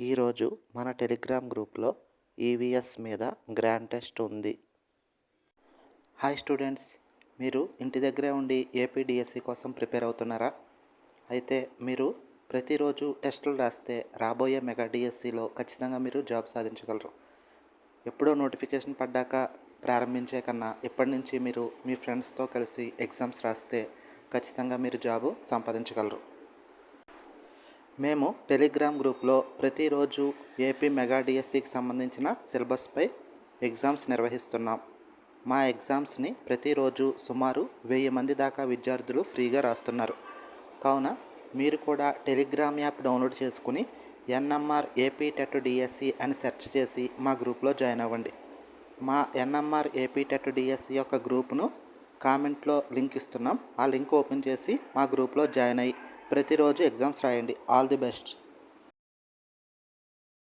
ఈరోజు మన టెలిగ్రామ్ గ్రూప్లో ఈవీఎస్ మీద గ్రాండ్ టెస్ట్ ఉంది. హాయ్ స్టూడెంట్స్, మీరు ఇంటి దగ్గరే ఉండి ఏపీడిఎస్సి కోసం ప్రిపేర్ అవుతున్నారా? అయితే మీరు ప్రతిరోజు టెస్టులు రాస్తే రాబోయే మెగా డిఎస్సిలో ఖచ్చితంగా మీరు జాబ్ సాధించగలరు. ఎప్పుడో నోటిఫికేషన్ పడ్డాక ప్రారంభించే కన్నా ఇప్పటి నుంచి మీరు మీ ఫ్రెండ్స్తో కలిసి ఎగ్జామ్స్ రాస్తే ఖచ్చితంగా మీరు జాబు సంపాదించగలరు. మేము టెలిగ్రామ్ గ్రూప్లో ప్రతిరోజు ఏపీ మెగా డిఎస్సికి సంబంధించిన సిలబస్పై ఎగ్జామ్స్ నిర్వహిస్తున్నాం. మా ఎగ్జామ్స్ని ప్రతిరోజు సుమారు 1000 మంది దాకా విద్యార్థులు ఫ్రీగా రాస్తున్నారు. కావున మీరు కూడా టెలిగ్రామ్ యాప్ డౌన్లోడ్ చేసుకుని ఎన్ఎంఆర్ ఏపీ టెట్ డిఎస్సి అని సెర్చ్ చేసి మా గ్రూప్లో జాయిన్ అవ్వండి. మా ఎన్ఎంఆర్ ఏపీ టెట్ డిఎస్సి యొక్క గ్రూప్ను కామెంట్లో లింక్ ఇస్తున్నాం. ఆ లింక్ ఓపెన్ చేసి మా గ్రూప్లో జాయిన్ అయ్యి ప్రతిరోజు ఎగ్జామ్స్ రాయండి. All the best.